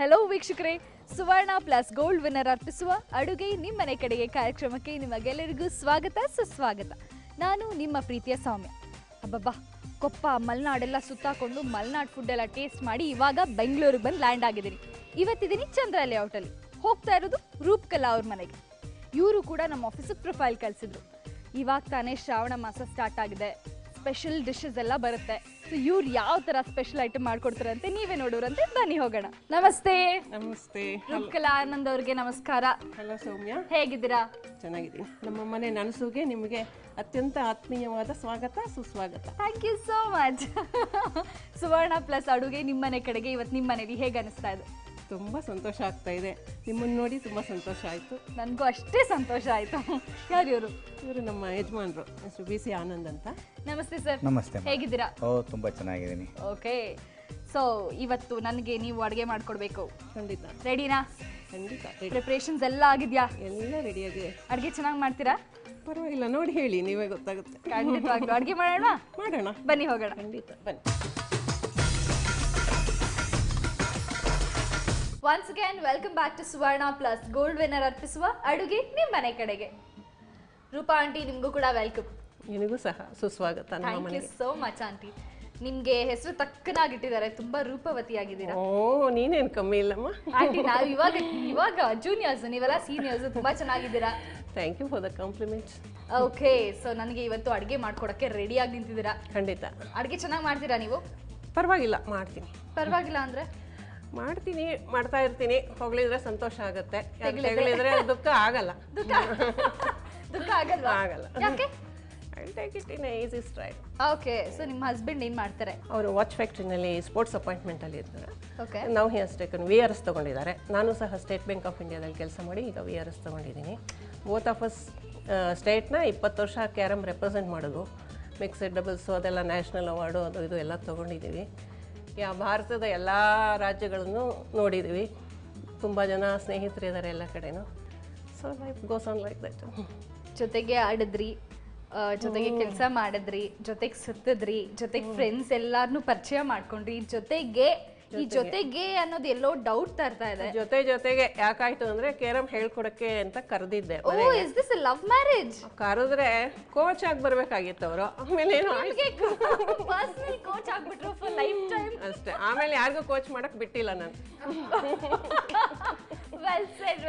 Hello ವೀಕ್ಷಕರೇ, ಸುವರ್ಣ plus gold winner ಅರ್ಪಿಸುವ ಅಡುಗೆ ನಿಮ್ಮನೆ ಕಡೆಗೆ ಕಾರ್ಯಕ್ರಮಕ್ಕೆ ನಿಮಗೆಲ್ಲರಿಗೂ ಸ್ವಾಗತ ಸುಸ್ವಾಗತ. ನಾನು ನಿಮ್ಮ ಪ್ರೀತಿಯ ಸೌಮ್ಯ. ಅಬ್ಬಬ್ಬಾ, ಕೊಪ್ಪ ಮಲೆನಾಡೆಲ್ಲ ಸುತ್ತಾಕೊಂಡು ಮಲೆನಾಡು ಫುಡ್ ಎಲ್ಲ ಟೇಸ್ಟ್ ಮಾಡಿ ಇವಾಗ ಬೆಂಗಳೂರಿಗೆ ಬಂದು ಲ್ಯಾಂಡ್ ಆಗಿದ್ದೀನಿ. ಇವತ್ತಿದ್ದೀನಿ ಚಂದ್ರ ಲೇಔಟಲ್ಲಿ. ಹೋಗ್ತಾ ಇರೋದು ರೂಪಕಲಾ ಅವ್ರ ಮನೆಗೆ. ಇವರು ಕೂಡ ನಮ್ಮ ಆಫೀಸಿಗೆ ಪ್ರೊಫೈಲ್ ಕಳಿಸಿದ್ರು. ಇವಾಗ ತಾನೇ ಶ್ರಾವಣ ಮಾಸ ಸ್ಟಾರ್ಟ್ ಆಗಿದೆ, ಸ್ಪೆಷಲ್ ಡಿಶಸ್ ಎಲ್ಲ ಬರುತ್ತೆ. ಸೊ ಇವ್ರು ಯಾವ ಥರ ಸ್ಪೆಷಲ್ ಐಟಮ್ ಮಾಡ್ಕೊಡ್ತಾರಂತೆ ನೀವೇ ನೋಡೋರಂತೆ, ಬನ್ನಿ ಹೋಗೋಣ. ನಮಸ್ತೆ. ನಮಸ್ತೆ. ರೂಪಕಲಾ ಆನಂದ್ ಅವ್ರಿಗೆ ನಮಸ್ಕಾರ. ಹಲೋ ಸೌಮ್ಯ, ಹೇಗಿದ್ದೀರಾ? ಚೆನ್ನಾಗಿದ್ದೀನಿ. ನಮ್ಮ ಮನೆ ನನಸುಗೆ ನಿಮಗೆ ಅತ್ಯಂತ ಆತ್ಮೀಯವಾದ ಸ್ವಾಗತ ಸುಸ್ವಾಗತ. Thank you so much. Suvarna Plus ಅಡುಗೆ ನಿಮ್ಮನೆ ಕಡೆಗೆ ಇವತ್ತು ನಿಮ್ಮ ಮನೇಲಿ ಹೇಗೆ ಅನಿಸ್ತಾ ಇದೆ? ತುಂಬ ಸಂತೋಷ ಆಗ್ತಾ ಇದೆ. ನಿಮ್ಮನ್ನು ನೋಡಿ ತುಂಬ ಸಂತೋಷ ಆಯಿತು. ನನಗೂ ಅಷ್ಟೇ ಸಂತೋಷ ಆಯಿತು. ಯಾರು ಇವರು? ಇವರು ನಮ್ಮ ಯಜಮಾನರು, ಹೆಸರು BC ಆನಂದ್ ಅಂತ. ನಮಸ್ತೆ ಸರ್. ನಮಸ್ತೆ. ಹೇಗಿದ್ದೀರಾ? ತುಂಬ ಚೆನ್ನಾಗಿದ್ದೀನಿ. ಓಕೆ, ಸೊ ಇವತ್ತು ನನಗೆ ನೀವು ಅಡುಗೆ ಮಾಡಿಕೊಡ್ಬೇಕು. ಖಂಡಿತ ರೆಡಿನಾ? ಖಂಡಿತ. ಪ್ರಿಪ್ರೇಷನ್ಸ್ ಎಲ್ಲ ಆಗಿದೆಯಾ? ಎಲ್ಲ ರೆಡಿಯಾಗಿದೆ. ಅಡುಗೆ ಚೆನ್ನಾಗಿ ಮಾಡ್ತೀರಾ? ಪರವಾಗಿಲ್ಲ, ನೋಡಿ ಹೇಳಿ, ನೀವೇ ಗೊತ್ತಾಗುತ್ತೆ. ಖಂಡಿತವಾಗ್ಲೂ ಅಡುಗೆ ಮಾಡೋಣ. ಮಾಡೋಣ, ಬನ್ನಿ ಹೋಗೋಣ. ಖಂಡಿತ ಬನ್ನಿ. Once again welcome back to Suvarna plus gold winner ಅರ್ಪಿಸುವ ಅಡುಗೆ ನಿಮ್ಮ ಮನೆ ಕಡೆಗೆ. ರೂಪಾ ಆಂಟಿ, ನಿಮಗೂ ಕೂಡ ವೆಲ್ಕಮ್. ನಿನಗೂ ಸಹ ಸುಸ್ವಾಗತ ನಮ್ಮ ಥ್ಯಾಂಕ್ ಯು ಮನೆಗೆ. So much aunty. ನಿಮ್ಗೆ ಹೆಸರು ತಕ್ಕನಾಗಿಟ್ಟಿದ್ದಾರೆ, ತುಂಬಾ ರೂಪವತಿಯಾಗಿದ್ದೀರಾ. ಓ, ನೀನೇನು ಕಮ್ಮಿ ಇಲ್ಲಮ್ಮ. ಆಂಟಿ, ನಾವು ಇವಾಗ ಜೂನಿಯರ್ಸ್, ನೀವೆಲ್ಲ ಸೀನಿಯರ್ಸ್, ತುಂಬಾ ಚೆನ್ನಾಗಿದ್ದೀರಾ. Thank you for the compliments. Okay, so ನನಗೆ ಇವತ್ತು ಅಡುಗೆ ಮಾಡ್ಕೊಡಕ್ಕೆ ರೆಡಿಯಾಗಿ ನಿಂತಿದ್ದೀರಾ. ಖಂಡಿತ. ಅಡುಗೆ ಚೆನ್ನಾಗಿ ಮಾಡ್ತೀರಾ ನೀವು? ಪರವಾಗಿಲ್ಲ, ಮಾಡ್ತೀನಿ. ಪರವಾಗಿಲ್ಲ ಅಂದ್ರೆ? ಮಾಡ್ತೀನಿ, ಮಾಡ್ತಾ ಇರ್ತೀನಿ. ಹೊಗಳಿದ್ರೆ ಸಂತೋಷ ಆಗುತ್ತೆ, ತೆಗಳಿದ್ರೆ ದುಃಖ ಆಗಲ್ಲ. ದುಃಖ ಆಗಲ್ವಾ? ಆಗಲ್ಲ. ಯಾಕೆ? I take it in easy straight. Okay, so ನಿಮ್ಮ ಹಸ್ಬೆಂಡ್ ಏನ್ ಮಾಡ್ತಾರೆ? ಅವರು ವಾಚ್ ಫ್ಯಾಕ್ಟ್ರಿನಲ್ಲಿ ಸ್ಪೋರ್ಟ್ಸ್ ಅಪಾಯಿಂಟ್ಮೆಂಟಲ್ಲಿ ಇರ್ತಾರೆ. ಓಕೆ, ನಾವು ಹಿಯರ್ಸ್ ಟೇಕನ್ VRS ತೊಗೊಂಡಿದ್ದಾರೆ. ನಾನು ಸಹ ಸ್ಟೇಟ್ ಬ್ಯಾಂಕ್ ಆಫ್ ಇಂಡಿಯಾದಲ್ಲಿ ಕೆಲಸ ಮಾಡಿ ಈಗ VRS ತೊಗೊಂಡಿದ್ದೀನಿ. ಬೋತ್ ಆಫ್ ಅಸ್ ಸ್ಟೇಟ್ನ 20 ವರ್ಷ ಕ್ಯಾರಮ್ ರೆಪ್ರೆಸೆಂಟ್ ಮಾಡೋದು, ಮಿಕ್ಸೆಡ್ ಡಬಲ್ಸು ಅದೆಲ್ಲ ನ್ಯಾಷನಲ್ ಅವಾರ್ಡು ಅದು ಇದು ಎಲ್ಲ ತೊಗೊಂಡಿದ್ದೀವಿ. ಭಾರತದ ಎಲ್ಲ ರಾಜ್ಯಗಳನ್ನು ನೋಡಿದ್ದೀವಿ. ತುಂಬ ಜನ ಸ್ನೇಹಿತರಿದ್ದಾರೆ ಎಲ್ಲ ಕಡೆನೂ. So life goes on like that. ಜೊತೆಗೆ ಆಡಿದ್ರಿ, ಜೊತೆಗೆ ಕೆಲಸ ಮಾಡಿದ್ರಿ, ಜೊತೆಗೆ ಸುತ್ತಿದ್ರಿ, ಜೊತೆಗೆ ಫ್ರೆಂಡ್ಸ್ ಎಲ್ಲಾರನ್ನೂ ಪರಿಚಯ ಮಾಡ್ಕೊಂಡ್ರಿ, ಜೊತೆಗೆ ಅನ್ನೋದು ಎಲ್ಲೋ ಡೌಟ್ ತರ್ತಾ ಇದೆ. ಜೊತೆಗೆ ಯಾಕಾಯ್ತು ಅಂದ್ರೆ ಕೇರಂ ಹೇಳ್ಕೊಡಕ್ಕೆ ಅಂತ ಕರೆದಿದ್ದೆ. Is this a love marriage? ಕರೆದ್ರೆ ಕೋಚ್ ಆಗಿ ಬರ್ಬೇಕಾಗಿತ್ತು ಅವರು. ಆಮೇಲೆ ಏನು ಪರ್ಸನಲ್ ಕೋಚ್ ಆಗ್ಬಿಟ್ರು ಫಾರ್ ಲೈಫ್ ಟೈಮ್ ಅಷ್ಟೇ. ಆಮೇಲೆ ಯಾರಿಗೂ ಕೋಚ್ ಮಾಡಕ್ ಬಿಟ್ಟಿಲ್ಲ ನಾನು. Well said.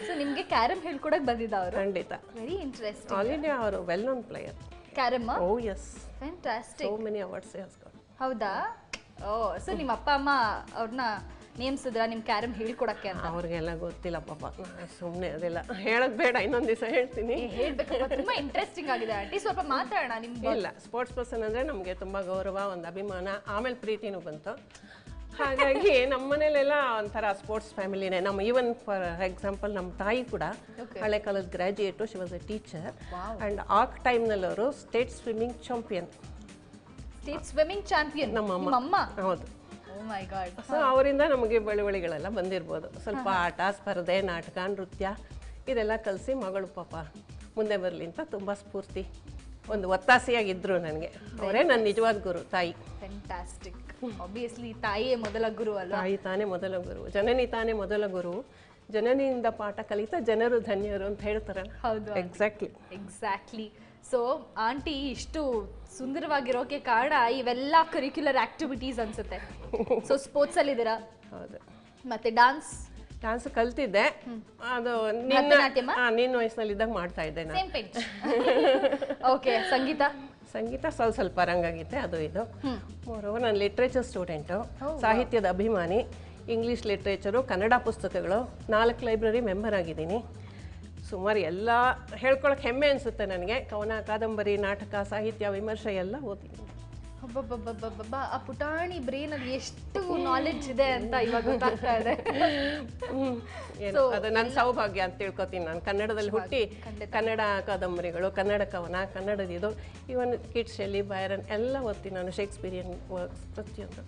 ಸೊ ನಿಮ್ಗೆ ಕ್ಯಾರಮ್ ಹೇಳ್ಕೊಡಕ್ ಬಂದಿದ್ದ ಅವರು? ಖಂಡಿತ. Very interesting. ಆಲ್ ಇಂಡಿಯಾ ಅವರು well known player. Carrom? Oh yes, fantastic. So many awards he has got. ಹೌದಾ? ಓ, ಸೊ ನಿಮ್ಮ ಅಪ್ಪ ಅಮ್ಮ ಅವ್ರನ್ನ ನೇಮಿಸಿದ್ರ ನಿಮ್ ಕ್ಯಾರಮ್ ಹೇಳ್ಕೊಡಕ್ಕೆ ಅಂತ? ಅವ್ರಿಗೆಲ್ಲ ಗೊತ್ತಿಲ್ಲ ಪಾಪ, ಸುಮ್ಮನೆ ಅದೆಲ್ಲ ಹೇಳಕ್ ಬೇಡ, ಇನ್ನೊಂದು ದಿವಸ ಹೇಳ್ತೀನಿ. ಹೇಳ್ಬೇಕು, ತುಂಬಾ ಇಂಟ್ರೆಸ್ಟಿಂಗ್ ಆಗಿದೆ ಆಂಟಿ. ಸ್ವಲ್ಪ ಮಾತಾಡೋಣ. ನಿಮ್ಗೆ ಇಲ್ಲ, ಸ್ಪೋರ್ಟ್ಸ್ ಪರ್ಸನ್ ಅಂದರೆ ನಮಗೆ ತುಂಬ ಗೌರವ, ಒಂದು ಅಭಿಮಾನ, ಆಮೇಲೆ ಪ್ರೀತಿನೂ ಬಂತು. ಹಾಗಾಗಿ ನಮ್ಮ ಮನೇಲೆಲ್ಲ ಒಂಥರ ಸ್ಪೋರ್ಟ್ಸ್ ಫ್ಯಾಮಿಲಿನೇ. ನಮ್ಮ ಈವನ್ ಫಾರ್ ಎಕ್ಸಾಂಪಲ್ ನಮ್ಮ ತಾಯಿ ಕೂಡ ಹಳೆ ಕಾಲದ graduate, she was A teacher. And ಆ ಟೈಮ್ನಲ್ಲಿ ಅವರು state swimming champion. State swimming champion ನಮ್ಮ ಅಮ್ಮ. ಹೌದು. ಓ ಮೈ ಗಾಡ್. ಸೊ ಅವರಿಂದ ನಮಗೆ ಬಳುವಳಿಗಳೆಲ್ಲ ಬಂದಿರ್ಬೋದು. ಸ್ವಲ್ಪ ಆಟ, ಸ್ಪರ್ಧೆ, ನಾಟಕ, ನೃತ್ಯ ಇದೆಲ್ಲ ಕಲಿಸಿ ಮಗಳು ಪಾಪ ಮುಂದೆ ಬರಲಿ ಅಂತ ತುಂಬ ಸ್ಫೂರ್ತಿ, ಒಂದು ಒತ್ತಾಸೆಯಾಗಿದ್ದರು ನನಗೆ. ಅವರೇ ನನ್ನ ನಿಜವಾದ ಗುರು, ತಾಯಿ. ಫ್ಯಾಂಟಾಸ್ಟಿಕ್. ಆಬ್ವಿಯಸ್ಲಿ ತಾಯಿಯೇ ಮೊದಲ ಗುರು ಅಲ್ಲ? ತಾಯಿ ತಾನೇ ಮೊದಲ ಗುರು, ಜನನಿ ತಾನೇ ಮೊದಲ ಗುರು, ಜನನಿಯಿಂದ ಪಾಠ ಕಲಿತ ಜನರು ಧನ್ಯರು ಅಂತ ಹೇಳ್ತಾರೆ. ಹೌದು, ಎಕ್ಸಾಕ್ಟ್ಲಿ. ಸೊ ಆಂಟಿ ಇಷ್ಟು ಸುಂದರವಾಗಿರೋಕೆ ಕಾರಣ ಇವೆಲ್ಲ ಕರಿಕ್ಯುಲರ್ ಆಕ್ಟಿವಿಟೀಸ್ ಅನ್ಸುತ್ತೆ. ಸೊ ಸ್ಪೋರ್ಟ್ಸ್ ಅಲ್ಲಿ ಇದ್ದೀರಾ? ಹೌದು. ಮತ್ತೆ ಡಾನ್ಸ್ ಕಲ್ತಿದ್ದೆ. ಅದು ನಿನ್ನ ವಯಸ್ಸಿನಲ್ಲಿ ಇದ್ದಾಗ ಮಾಡ್ತಾ ಇದ್ದೆ ನಾನು. ಓಕೆ. ಸಂಗೀತ ಸ್ವಲ್ಪ ರಂಗಾಗೈತೆ, ಅದು ಇದು. ಮೋರೋವರ್ ನಾನು ಲಿಟ್ರೇಚರ್ ಸ್ಟೂಡೆಂಟು, ಸಾಹಿತ್ಯದ ಅಭಿಮಾನಿ, ಇಂಗ್ಲೀಷ್ ಲಿಟ್ರೇಚರು, ಕನ್ನಡ ಪುಸ್ತಕಗಳು, 4 ಲೈಬ್ರರಿ ಮೆಂಬರ್ ಆಗಿದ್ದೀನಿ. ಸುಮಾರು ಎಲ್ಲ ಹೇಳ್ಕೊಳಕ್ಕೆ ಹೆಮ್ಮೆ ಅನಿಸುತ್ತೆ ನನಗೆ. ಕವನ, ಕಾದಂಬರಿ, ನಾಟಕ, ಸಾಹಿತ್ಯ, ವಿಮರ್ಶೆ ಎಲ್ಲ ಓದಿದ್ದೀನಿ. ಆ ಪುಟಾಣಿ ಬ್ರೇನ್ ಅಲ್ಲಿ ಎಷ್ಟು ನಾಲೆಡ್ಜ್ ಇದೆ ಅಂತ ಇವಾಗ ಗೊತ್ತಾಗ್ತಾ ಇದೆ. ಅದು ನನ್ನ ಸೌಭಾಗ್ಯ ಅಂತ ತಿಳ್ಕೊತೀನಿ. ನಾನು ಕನ್ನಡದಲ್ಲಿ ಹುಟ್ಟಿ ಕನ್ನಡ ಕಾದಂಬರಿಗಳು, ಕನ್ನಡ ಕವನ, ಕನ್ನಡದ ಇದು, ಇವನ್ ಕಿಟ್ಸ್ ಶೆಲ್ಲಿ, ಬೈರನ್ ಎಲ್ಲ ಓದ್ತೀನಿ ನಾನು. ಶೇಕ್ಸ್ಪಿರಿಯನ್ ವರ್ಕ್ಸ್ ಪ್ರತಿಯೊಂದು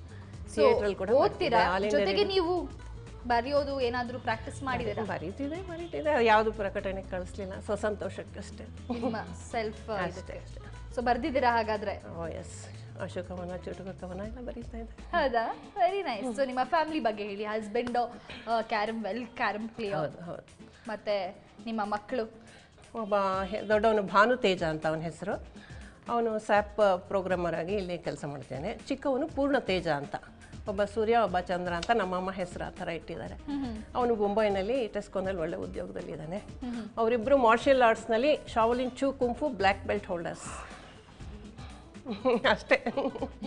ಥಿಯೇಟ್ರಲ್ಲಿ ಕೂಡ ಓದ್ತೀರಾ. ಜೊತೆಗೆ ನೀವು ಬರೆಯೋದು ಏನಾದರೂ ಪ್ರಾಕ್ಟೀಸ್ ಮಾಡಿದ್ದೀರಾ? ಬರೀತಿದೆ, ಯಾವುದು ಪ್ರಕಟಣೆ ಕಳಿಸ್ಲಿಲ್ಲ, ಸಂತೋಷಕ್ಕಷ್ಟೇ. ಸೆಲ್ಫ್ ಅಷ್ಟೇ. ಸೊ ಬರ್ದಿದ್ದೀರಾ ಹಾಗಾದ್ರೆ? ಓ ಎಸ್. ಅಶೋಕವನ ಚುಟುಕವನ ಎಲ್ಲ ಬರೀತಾ ಇದ್ದೆ. ಹೌದಾ, ವೆರಿ ನೈಸ್. ಸೊ ನಿಮ್ಮ ಫ್ಯಾಮಿಲಿ ಬಗ್ಗೆ ಹೇಳಿ. Husband carrom player. ಹೌದು ಹೌದು. ಮತ್ತೆ ನಿಮ್ಮ ಮಕ್ಕಳು? ಒಬ್ಬ ದೊಡ್ಡವನು ಭಾನು ತೇಜ ಅಂತ ಅವನ ಹೆಸರು. ಅವನು ಸ್ಯಾಪ್ ಪ್ರೋಗ್ರಾಮರ್ ಆಗಿ ಇಲ್ಲಿ ಕೆಲಸ ಮಾಡ್ತೇನೆ. ಚಿಕ್ಕವನು ಪೂರ್ಣ ತೇಜ ಅಂತ, ಒಬ್ಬ ಸೂರ್ಯ ಒಬ್ಬ ಚಂದ್ರ ಅಂತ ನಮ್ಮಮ್ಮ ಹೆಸರು ಆ ಥರ ಇಟ್ಟಿದ್ದಾರೆ. ಅವನು ಮುಂಬೈನಲ್ಲಿ ಟೆಸ್ಕೋನಲ್ಲಿ ಒಳ್ಳೆ ಉದ್ಯೋಗದಲ್ಲಿದ್ದಾನೆ. ಅವರಿಬ್ಬರು ಮಾರ್ಷಿಯಲ್ ಆರ್ಟ್ಸ್ನಲ್ಲಿ ಶಾವಲಿನ್ ಚೂ ಕುಂಫು ಬ್ಲ್ಯಾಕ್ ಬೆಲ್ಟ್ ಹೋಲ್ಡರ್ಸ್ ಅಷ್ಟೇ.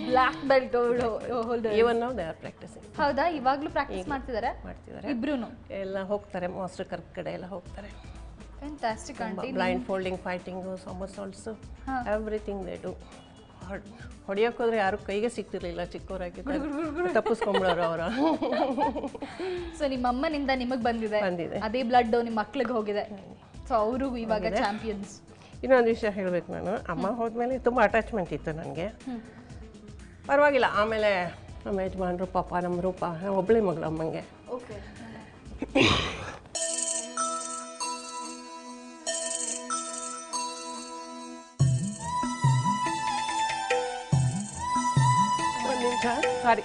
Black belt holder. ಇವನ್ ನಾವು ದೇ ಆರ್ ಪ್ರಾಕ್ಟಿಸಿಂಗ್. ಹೌದಾ, ಇವಾಗಲೂ ಪ್ರಾಕ್ಟೀಸ್ ಮಾಡ್ತಿದ್ದಾರೆ ಇಬ್ರು? ಎಲ್ಲ ಹೋಗ್ತಾರೆ, ಮಾಸ್ಟರ್ ಕರ್ಕ್ ಕಡೆ ಎಲ್ಲ ಹೋಗ್ತಾರೆ. Fantastic aunty. Blind folding, fighting, somersaults, everything they do. ಹೊಡಿಯೋಕೆ ಹೋದ್ರೆ ಯಾರು ಕೈಗೆ ಸಿಗ್ತಿರ್ಲಿಲ್ಲ ಚಿಕ್ಕವರಾಗಿದ್ದಾಗ, ತಪ್ಪಿಸ್ಕೊಂಬಿಡೋರು ಅವರು. ಸೊ ನಿಮ್ಮ ಅಮ್ಮನಿಂದ ನಿಮಗೆ ಬಂದಿದೆ, ಅದೇ ಬ್ಲಡ್ ನಿಮ್ಮ ಮಕ್ಳಿಗೆ ಹೋಗಿದೆ. ಸೊ ಅವರು ಇವಾಗ ಚಾಂಪಿಯನ್ಸ್. ಇನ್ನೊಂದು ವಿಷಯ ಹೇಳಬೇಕು, ನಾನು ಅಮ್ಮ ಹೋದ್ಮೇಲೆ ತುಂಬ ಅಟ್ಯಾಚ್ಮೆಂಟ್ ಇತ್ತು ನನಗೆ. ಪರವಾಗಿಲ್ಲ, ಆಮೇಲೆ ನಮ್ಮ ಯಜಮಾನರು ಪಾಪ ನಮ್ಮ ರೂಪ, ಒಬ್ಬಳೇ ಮಗಳು ಅಮ್ಮಂಗೆ. ಓಕೆ. ಒಂದು ನಿಮಿಷ, ಸಾರಿ.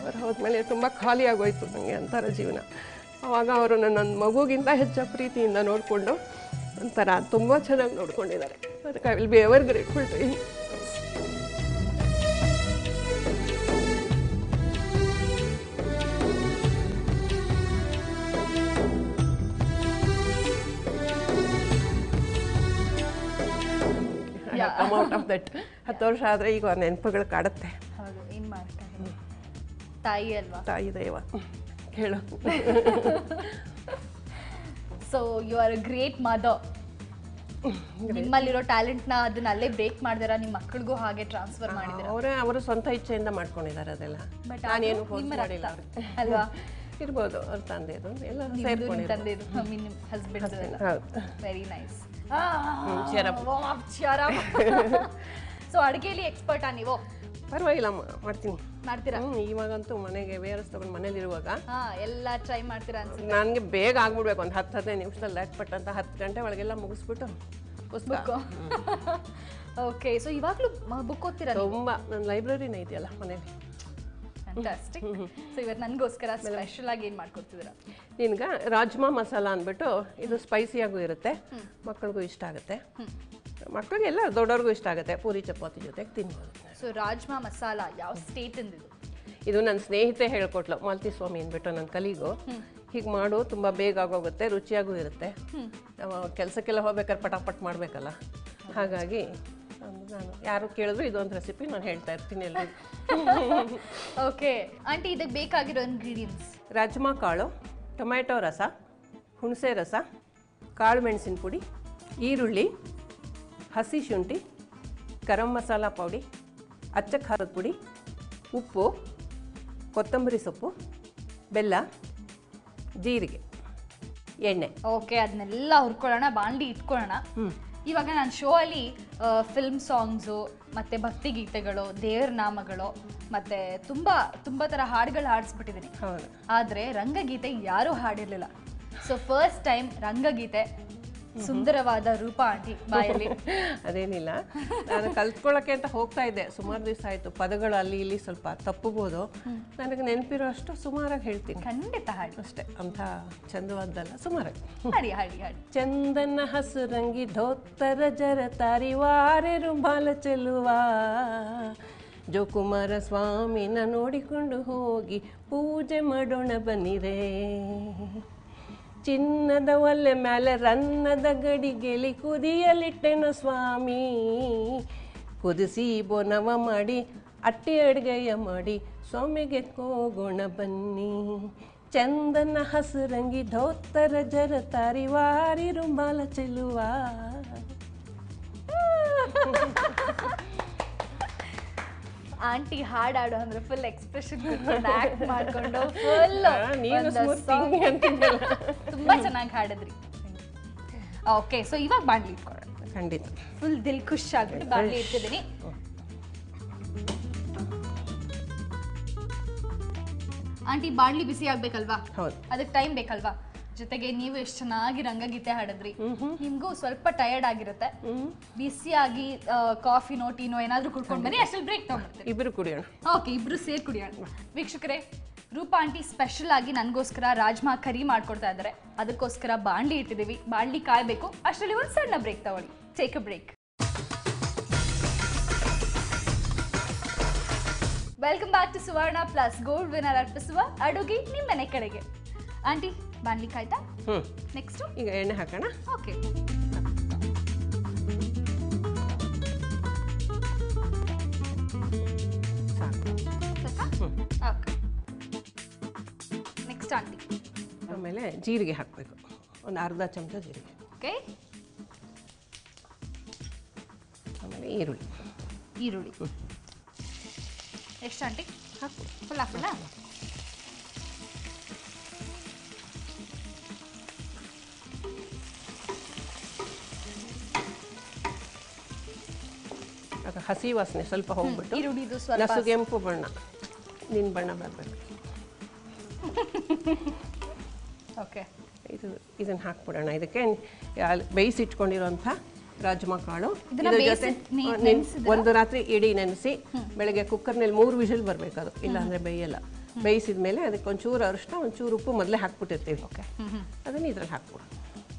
ಅವ್ರು ಹೋದ್ಮೇಲೆ ತುಂಬ ಖಾಲಿ ಆಗೋಯ್ತು ನನಗೆ ಒಂಥರ ಜೀವನ. ಆವಾಗ ಅವರು ನನ್ನ ಮಗುಗಿಂತ ಹೆಚ್ಚು ಪ್ರೀತಿಯಿಂದ ನೋಡಿಕೊಂಡು ಒಂಥರ ತುಂಬ ಚೆನ್ನಾಗಿ ನೋಡ್ಕೊಂಡಿದ್ದಾರೆ. ಅದಕ್ಕೆ I will be ever grateful to him. Come out of that. 10 ವರ್ಷ ಆದರೆ ಈಗ ನೆನಪುಗಳು ಕಾಡುತ್ತೆ. ಹೌದು, ಏನು ಮಾಡ್ತಾರೆ, ತಾಯಿ ಅಲ್ವಾ? ತಾಯಿ ದೈವ ಹೇಳು. So you are a great mother. ನಿಮ್ಮಲ್ಲಿರೋ ಟ್ಯಾಲೆಂಟ್ನ ಅದನ್ನ ಅಲ್ಲೇ ಬ್ರೇಕ್ ಮಾಡಿದಾರ, ನಿಮ್ಮ ಮಕ್ಕಳಿಗೂ ಹಾಗೆ ಟ್ರಾನ್ಸ್ಫರ್ ಮಾಡಿದಾರ? ಅವರ ಸ್ವಂತ ಇಚ್ಛೆಯಿಂದ ಮಾಡ್ಕೊಂಡಿದ್ದಾರೆ ಅದೆಲ್ಲ. ಬಟ್ ನಾನೇನು ಫೋರ್ಸ್ ಮಾಡಿಲ್ಲ ಅಲ್ವಾ? ಇರ್ಬೋದು, ಅವ್ರ ತಂದೆದು ಎಲ್ಲ ತಂದೆದು, ನಿಮ್ಮ ಹಸ್ಬೆಂಡ್ ಎಲ್ಲ. Very nice. ಸೊ ಅಡುಗೆಯಲ್ಲಿ ಎಕ್ಸ್ಪರ್ಟಾ ನೀವು? ಪರವಾಗಿಲ್ಲ, ಮಾಡ್ತೀನಿ. ಮಾಡ್ತೀರಾ? ಇವಾಗಂತೂ ಮನೆಗೆ ವೇರಸ್ ತಗೊಂಡು ಮನೇಲಿರುವಾಗ ಎಲ್ಲ ಟ್ರೈ ಮಾಡ್ತೀರಾ ಅನ್ಸುತ್ತೆ. ನನಗೆ ಬೇಗ ಆಗ್ಬಿಡ್ಬೇಕು, ಒಂದು 10-15 ನಿಮಿಷದಲ್ಲಿ ಲ್ಯಾಕ್ಪಟ್ ಅಂತ 10 ಗಂಟೆ ಒಳಗೆಲ್ಲ ಮುಗಿಸ್ಬಿಟ್ಟು ಬುಕ್. ಓಕೆ. ಸೊ ಇವಾಗಲೂ ಬುಕ್ ಓದ್ತೀರಾ? ತುಂಬ. ನನ್ನ ಲೈಬ್ರರಿನೇ ಇದೆಯಲ್ಲ ಮನೇಲಿ. ಫ್ಯಾಂಟಾಸ್ಟಿಕ್. ಸೊ ಇವತ್ತು ನನಗೋಸ್ಕರ ಸ್ಪೆಷಲ್ ಆಗಿ ಏನು ಮಾಡ್ಕೊಡ್ತಿದ್ದೀರಾ? ನಿನ್ಗೆ ರಾಜ್ಮಾ ಮಸಾಲ ಅಂದ್ಬಿಟ್ಟು, ಇದು ಸ್ಪೈಸಿಯಾಗೂ ಇರುತ್ತೆ, ಮಕ್ಕಳಿಗೂ ಇಷ್ಟ ಆಗುತ್ತೆ. ಮಕ್ಕಳಿಗೆಲ್ಲ ದೊಡ್ಡವ್ರಿಗೂ ಇಷ್ಟ ಆಗುತ್ತೆ, ಪೂರಿ ಚಪಾತಿ ಜೊತೆಗೆ ತಿನ್ಬೋದು. ಸೊ ರಾಜ್ಮಾ ಮಸಾಲ ಯಾವ ಸ್ಟೇಟ್ ಇಂದಿದು? ಇದು ನನ್ನ ಸ್ನೇಹಿತೆ ಹೇಳ್ಕೊಟ್ಲು, ಮಾಲತಿ ಸ್ವಾಮಿ ಅಂದ್ಬಿಟ್ಟು, ನನ್ನ ಕಲಿಗೂ. ಹೀಗೆ ಮಾಡು, ತುಂಬ ಬೇಗ ಆಗೋಗುತ್ತೆ, ರುಚಿಯಾಗೂ ಇರುತ್ತೆ. ಕೆಲಸಕ್ಕೆಲ್ಲ ಹೋಗ್ಬೇಕಾದ್ರೆ ಪಟಾಪಟ್ ಮಾಡಬೇಕಲ್ಲ, ಹಾಗಾಗಿ ನಾನು ಯಾರು ಕೇಳಿದ್ರು ಇದೊಂದು ರೆಸಿಪಿ ನಾನು ಹೇಳ್ತಾ ಇರ್ತೀನಿ ಎಲ್ಲರಿಗೂ. ಓಕೆ ಆಂಟಿ, ಇದಕ್ಕೆ ಬೇಕಾಗಿರೋ ಇಂಗ್ರೀಡಿಯೆಂಟ್ಸ್: ರಾಜ್ಮಾ ಕಾಳು, ಟೊಮ್ಯಾಟೊ ರಸ, ಹುಣಸೆ ರಸ, ಕಾಳು ಮೆಣಸಿನ ಪುಡಿ, ಈರುಳ್ಳಿ, ಹಸಿ ಶುಂಠಿ, ಗರಂ ಮಸಾಲ ಪೌಡಿ, ಅಚ್ಚ ಖಾರದ ಪುಡಿ, ಉಪ್ಪು, ಕೊತ್ತಂಬರಿ ಸೊಪ್ಪು, ಬೆಲ್ಲ, ಜೀರಿಗೆ, ಎಣ್ಣೆ. ಓಕೆ, ಅದನ್ನೆಲ್ಲ ಹುರ್ಕೊಳ್ಳೋಣ, ಬಾಂಡ್ಲಿ ಇಟ್ಕೊಳ್ಳೋಣ. ಇವಾಗ ನಾನು ಶೋ ಅಲ್ಲಿ ಫಿಲ್ಮ್ ಸಾಂಗ್ಸು ಮತ್ತು ಭಕ್ತಿಗೀತೆಗಳು, ದೇವರ ನಾಮಗಳು ಮತ್ತು ತುಂಬ ಥರ ಹಾಡುಗಳು ಹಾಡಿಸ್ಬಿಟ್ಟಿದ್ದೀನಿ. ಆದರೆ ರಂಗಗೀತೆ ಯಾರೂ ಹಾಡಿರಲಿಲ್ಲ. ಸೊ ಫಸ್ಟ್ ಟೈಮ್ ರಂಗಗೀತೆ ಸುಂದರವಾದ ರೂಪ ಆಂಟಿ ಬಾಯಲ್ಲಿ. ಅದೇನಿಲ್ಲ, ನಾನು ಕಲ್ತ್ಕೊಳ್ಳೋಕ್ಕೆ ಅಂತ ಹೋಗ್ತಾ ಇದ್ದೆ ಸುಮಾರು ದಿವಸ ಆಯಿತು. ಪದಗಳು ಅಲ್ಲಿ ಇಲ್ಲಿ ಸ್ವಲ್ಪ ತಪ್ಪಬಹುದು, ನನಗೆ ನೆನಪಿರೋ ಅಷ್ಟು ಸುಮಾರಾಗಿ ಹೇಳ್ತೀನಿ. ಖಂಡಿತ ಹಾಡಿ ಅಷ್ಟೇ, ಅಂಥ ಚಂದವಾದ್ದಲ್ಲ, ಸುಮಾರಾಗಿ ಹಾಡಿ ಹಾಡಿ ಹಾಡಿ. ಚಂದನ ಹಸುರಂಗಿ ಧೋತ್ತರ ಜರ ತಾರಿವಾರೆ ರುಂಬಾಲ ಚೆಲ್ಲುವ, ಜೋ ಕುಮಾರ ಸ್ವಾಮಿನ ನೋಡಿಕೊಂಡು ಹೋಗಿ ಪೂಜೆ ಮಾಡೋಣ ಬನ್ನಿರೇ. ಚಿನ್ನದ ಒಲೆ ಮ್ಯಾಲೆ ರನ್ನದ ಗಡಿಗೆಲಿ ಕುದಿಯಲಿಟ್ಟೆನ ಸ್ವಾಮಿ, ಕುದಿಸಿ ಬೋನವ ಮಾಡಿ ಅಟ್ಟಿ ಅಡ್ಗೆಯ ಮಾಡಿ ಸ್ವಾಮಿಗೆ ಹೋಗೋಣ ಬನ್ನಿ. ಚಂದನ ಹಸುರಂಗಿ ಧೋತ್ತರ ಜರ ತಾರಿವಾರಿ ರುಂಬಾಲ ಚೆಲ್ಲುವ. ಆಂಟಿ ಹಾಡಾಡು ಅಂದ್ರೆ ಫುಲ್ ಎಕ್ಸ್ಪ್ರೆಷನ್ ಆಕ್ಟ್ ಮಾಡ್ಕೊಂಡು ಫುಲ್ ತುಂಬಾ ಚೆನ್ನಾಗಿ ಹಾಡಿದ್ರಿ. ಓಕೆ, ಸೊ ಇವಾಗ ಬಾಂಡ್ಲಿ ಇಟ್ಕೊಳ್ಳೋಣ. ಖಂಡಿತ. ಫುಲ್ ದಿಲ್ ಖುಷ್ ಆಗ್ಬಿಟ್ಟು ಬಾಂಡ್ಲಿ ಇಟ್ಟಿದ್ದೀನಿ. ಆಂಟಿ, ಬಾಂಡ್ಲಿ ಬಿಸಿ ಆಗ್ಬೇಕಲ್ವಾ? ಹೌದು. ಅದಕ್ಕೆ ಟೈಮ್ ಬೇಕಲ್ವಾ? ಜೊತೆಗೆ ನೀವು ಎಷ್ಟು ಚೆನ್ನಾಗಿ ರಂಗಗೀತೆ ಹಾಡಿದ್ರಿ. ನಿಮ್ಗೂ ಸ್ವಲ್ಪ ಟಯರ್ಡ್ ಆಗಿರುತ್ತೆ, ಬಿಸಿಯಾಗಿ ಕಾಫಿನೋ ಟೀನೋ ಏನಾದ್ರೂ ಕುಡ್ಕೊಂಡು ಬನ್ನಿ, ಅಷ್ಟಲ್ಲಿ ಬ್ರೇಕ್ ತಗೊಂಡ್ಬಿಡ್ತೀವಿ. ಇಬ್ರು ಕುಡಿಯೋಣ. ಓಕೆ, ಇಬ್ರು ಸೇರಿ ಕುಡಿಯೋಣ. ವೀಕ್ಷಕರೇ, ರೂಪಾ ಆಂಟಿ ಸ್ಪೆಷಲ್ ಆಗಿ ನನಗೋಸ್ಕರ ರಾಜ್ಮಾ ಕರಿ ಮಾಡ್ಕೊಡ್ತಾ ಇದ್ದಾರೆ. ಅದಕ್ಕೋಸ್ಕರ ಬಾಂಡ್ಲಿ ಇಟ್ಟಿದ್ದೀವಿ, ಬಾಂಡ್ಲಿ ಕಾಯಬೇಕು. ಅಷ್ಟರಲ್ಲಿ ಒಂದು ಸಣ್ಣ ಬ್ರೇಕ್ ತಗೊಳ್ಳಿ. Take a break. Welcome back to Suvarna plus gold winner ಅರ್ಪಿಸುವ ಅಡುಗೆ ನಿಮ್ಮನೆ ಕಡೆಗೆ. ಆಂಟಿ, ಬಾಂಡ್ಲಿ ಕಾಯ್ತಾ? ನೆಕ್ಸ್ಟ್ ಈಗ ಎಣ್ಣೆ ಹಾಕೋಣ. Okay, next aunty. ಆಮೇಲೆ ಜೀರಿಗೆ ಹಾಕಬೇಕು, ಒಂದು ಅರ್ಧ ಚಮಚ ಜೀರಿಗೆ. ಓಕೆ, ಆಮೇಲೆ ಈರುಳ್ಳಿ. ಈರುಳ್ಳಿ ಎಷ್ಟು ಆಂಟಿ? ಹಾಕು. ಫುಲ್ ಹಾಕೋಣ. ಅದು ಹಸಿ ವಾಸನೆ ಸ್ವಲ್ಪ ಹೋಗ್ಬಿಟ್ಟು ಈರುಳ್ಳಿದು ಸ್ವಲ್ಪ ನಸುಗೆಂಪು ಬಣ್ಣ, ನಿನ್ನ ಬಣ್ಣ ಬರಬೇಕು. ಓಕೆ, ಇದನ್ನು ಹಾಕ್ಬಿಡೋಣ. ಇದಕ್ಕೆ ಬೇಯಿಸಿಟ್ಕೊಂಡಿರೋಂಥ ರಾಜ್ಮಾ ಕಾಳು, ಇದ್ರ ಜೊತೆ ಒಂದು ರಾತ್ರಿ ಇಡೀ ನೆನೆಸಿ ಬೆಳಗ್ಗೆ ಕುಕ್ಕರ್ನಲ್ಲಿ 3 ವಿಷಲ್ ಬರಬೇಕು. ಅದು ಇಲ್ಲಾಂದರೆ ಬೇಯಲ್ಲ. ಬೇಯಿಸಿದ ಮೇಲೆ ಅದಕ್ಕೆ ಒಂಚೂರು ಅರಿಶಿನ, ಒಂಚೂರು ಉಪ್ಪು ಮೊದಲೇ ಹಾಕ್ಬಿಟ್ಟಿರ್ತೀವಿ. ಓಕೆ, ಅದನ್ನು ಇದ್ರಲ್ಲಿ ಹಾಕ್ಬಿಡು.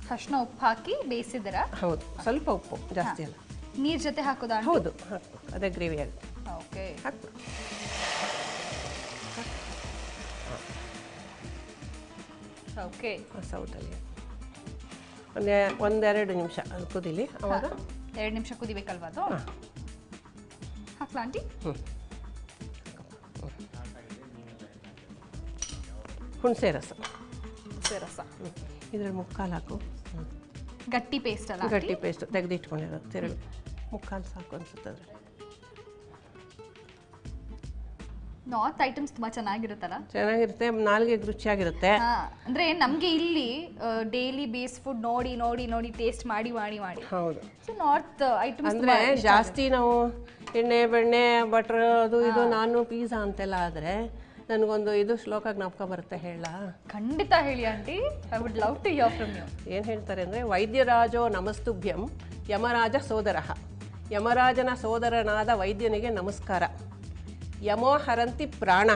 ತಕ್ಷಣ ಉಪ್ಪು ಹಾಕಿ ಬೇಯಿಸಿದರ? ಹೌದು, ಸ್ವಲ್ಪ ಉಪ್ಪು, ಜಾಸ್ತಿ ಅಲ್ಲ. ನೀರು ಜೊತೆ ಹಾಕೋದಾ? ಹೌದು, ಹಾಕ್ಬೇಕು. ಅದೇ ಗ್ರೇವಿ ಆಗುತ್ತೆ. ಓಕೆ, ಹಾಕ್ಬಿಡು. ಓಕೆ, ಸೌಟಲ್ಲಿ ಒಂದೆರಡು ನಿಮಿಷ ಅದು ಕುದೀಲಿ. ಅವಾಗ 2 ನಿಮಿಷ ಕುದಿಬೇಕಲ್ವಾ ಅದು? ಹಾಕ್ಲಾ ಆಂಟಿ? ಹುಣಸೆ ರಸ. ಹುಣಸೆ ರಸ ಇದ್ರಲ್ಲಿ ಮುಕ್ಕಾಲು ಹಾಕು. ಗಟ್ಟಿ ಪೇಸ್ಟ್ ಅಲ್ಲ? ಗಟ್ಟಿ ಪೇಸ್ಟ್ ತೆಗೆದಿಟ್ಕೊಂಡಿರೋದು ತಿರುಳು ಮುಕ್ಕಾಲು ಸಾಕು ಅನ್ಸುತ್ತೆ. ಅದ್ರಲ್ಲಿ ನಾರ್ತ್ ಐಟಮ್ಸ್ ತುಂಬಾ ಚೆನ್ನಾಗಿರುತ್ತಲ್ಲ? ಚೆನ್ನಾಗಿರುತ್ತೆ, ನಾಲ್ಗೆಗೆ ರುಚಿಯಾಗಿರುತ್ತೆ. ಅಂದ್ರೆ ನಮ್ಗೆ ಇಲ್ಲಿ ಡೈಲಿ ಬೇಸ್ ಫುಡ್ ನೋಡಿ ನೋಡಿ ನೋಡಿ ಟೇಸ್ಟ್ ಮಾಡಿ ಮಾಡಿ ಮಾಡಿ. ಹೌದು, ಸೊ ನಾರ್ತ್ ಐಟಮ್ಸ್ ಅಂದರೆ ಜಾಸ್ತಿ ನಾವು ಎಣ್ಣೆ ಬೆಣ್ಣೆ ಬಟ್ರ್ ಅದು ಇದು ನಾನು ಪಿಜ್ಜಾ ಅಂತೆಲ್ಲ ಆದರೆ ನನಗೊಂದು ಇದು ಶ್ಲೋಕ ಜ್ಞಾಪಕ ಬರುತ್ತೆ, ಹೇಳ? ಖಂಡಿತ ಹೇಳಿ aunty, I would love to hear from you. ಏನು ಹೇಳ್ತಾರೆ ಅಂದರೆ, ವೈದ್ಯರಾಜೋ ನಮಸ್ತುಭ್ಯಂ ಯಮರಾಜ ಸೋದರಃ. ಯಮರಾಜನ ಸೋದರನಾದ ವೈದ್ಯನಿಗೆ ನಮಸ್ಕಾರ. ಯಮೋ ಹರಂತಿ ಪ್ರಾಣ,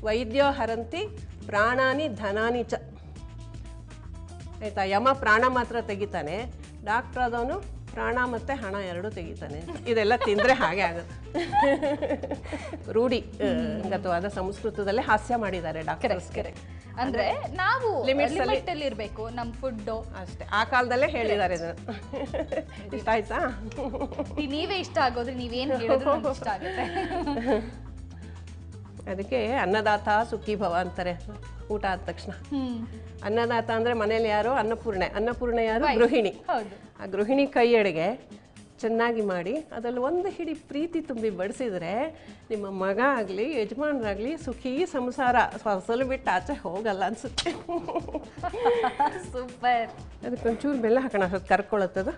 ವೈದ್ಯೋ ಹರಂತಿ ಪ್ರಾಣಾನಿ ಧನಾನಿ ಚ. ಆಯಿತಾ? ಯಮ ಪ್ರಾಣ ಮಾತ್ರ ತೆಗಿತಾನೆ, ಡಾಕ್ಟ್ರ್ ಆದವನು ಪ್ರಾಣ ಮತ್ತು ಹಣ ಎರಡೂ ತೆಗಿತಾನೆ. ಇದೆಲ್ಲ ತಿಂದರೆ ಹಾಗೆ ಆಗುತ್ತೆ. ರೂಢಿ ಗತವಾದ ಸಂಸ್ಕೃತದಲ್ಲೇ ಹಾಸ್ಯ ಮಾಡಿದ್ದಾರೆ ಡಾಕ್ಟರ್ಸ್. ಅಂದ್ರೆ ನಾವು ಲಿಮಿಟ್ ಅಲ್ಲಿ ಇರಬೇಕು ನಮ್ಮ ಫುಡ್ ಅಷ್ಟೇ. ಆ ಕಾಲದಲ್ಲೇ ಹೇಳಿದ್ದಾರೆ ಇದನ್ನು. ಇಷ್ಟ ಆಯ್ತಾ? ನೀವೇ ಇಷ್ಟ ಆಗೋದ್ರೆ ನೀವೇನು ಹೇಳಿದ್ರು ನಂಗೆ ಇಷ್ಟ ಆಗುತ್ತೆ. ಅದಕ್ಕೆ ಅನ್ನದಾತ ಸುಖಿ ಭವ ಅಂತಾರೆ ಊಟ ಆದ ತಕ್ಷಣ. ಅನ್ನದಾತ ಅಂದರೆ ಮನೇಲಿ ಯಾರು? ಅನ್ನಪೂರ್ಣೆ. ಅನ್ನಪೂರ್ಣೆ ಯಾರು? ಗೃಹಿಣಿ. ಆ ಗೃಹಿಣಿ ಕೈ ಅಡುಗೆ ಚೆನ್ನಾಗಿ ಮಾಡಿ ಅದರಲ್ಲಿ ಒಂದು ಹಿಡಿ ಪ್ರೀತಿ ತುಂಬಿ ಬಡಿಸಿದ್ರೆ ನಿಮ್ಮ ಮಗ ಆಗಲಿ ಯಜಮಾನರಾಗಲಿ ಸುಖಿ ಸಂಸಾರ ಸ್ವಸಲು ಬಿಟ್ಟು ಆಚೆ ಹೋಗಲ್ಲ ಅನ್ಸುತ್ತೆ. ಸೂಪರ್. ಅದಕ್ಕೊಂಚೂರು ಬೆಲ್ಲ ಹಾಕೋಣ, ಸ್ವಲ್ಪ ಕರ್ಕೊಳ್ಳುತ್ತದು.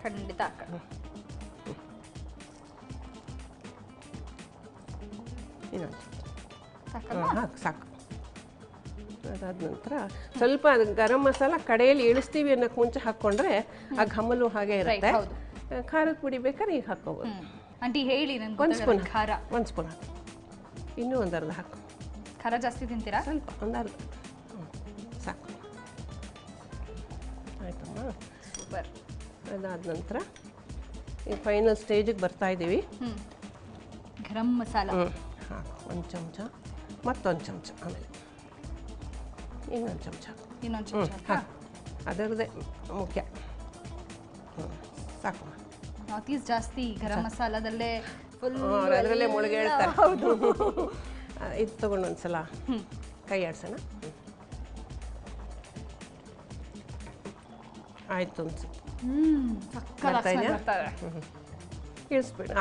ಖಂಡಿತ ಹಾಕೋಣ. ಹಾಕು, ಸಾಕು. ಅದಾದ ನಂತರ ಸ್ವಲ್ಪ ಗರಂ ಮಸಾಲ ಕಡೆಯಲ್ಲಿ ಇಳಿಸ್ತೀವಿ ಅನ್ನೋಕ್ಕೆ ಮುಂಚೆ ಹಾಕ್ಕೊಂಡ್ರೆ ಆ ಘಮಲು ಹಾಗೆ ಇರುತ್ತೆ. ಖಾರದ ಪುಡಿ ಬೇಕಾದ್ರೆ ಈಗ ಹಾಕ್ಕೋಬೋದು. ಆಂಟಿ ಹೇಳಿ, ಒಂದು ಸ್ಪೂನ್ ಖಾರ, ಒಂದು ಸ್ಪೂನ್ ಹಾಕು. ಇನ್ನೂ ಒಂದು ಅರ್ಧ ಹಾಕು. ಖಾರ ಜಾಸ್ತಿ ತಿಂತೀರಾ? ಸ್ವಲ್ಪ, ಒಂದು ಅರ್ಧ ಸಾಕು. ಆಯ್ತಮ್ಮ. ಸೂಪರ್. ಅದಾದ ನಂತರ ಈಗ ಫೈನಲ್ ಸ್ಟೇಜಿಗೆ ಬರ್ತಾ ಇದ್ದೀವಿ. ಗರಂ ಮಸಾಲ ಹಾಕು, ಒಂದು ಚಮಚ, ಮತ್ತೊಂದು ಚಮಚ, ಆಮೇಲೆ ಇನ್ನೊಂದು ಚಮಚ, ಇನ್ನೊಂದು ಚಮಚ ಹಾಕು. ಅದರದ್ದೇ ಮುಖ್ಯ. ಸಾಕು. ನಾರ್ತ್ ಈಸ್ಟ್ ಜಾಸ್ತಿ ಗರಂ ಮಸಾಲದಲ್ಲೇ ಫುಲ್ ಅದರಲ್ಲೇ ಮುಳುಗಿ ಹೇಳ್ತಾರೆ. ಹೌದು. ಇದು ತೊಗೊಂಡು ಒಂದ್ಸಲ ಕೈ ಆಡ್ಸೋಣ. ಆಯ್ತು ಅನ್ಸುತ್ತೆ. ಇಳಿಸ್ಬಿಡು,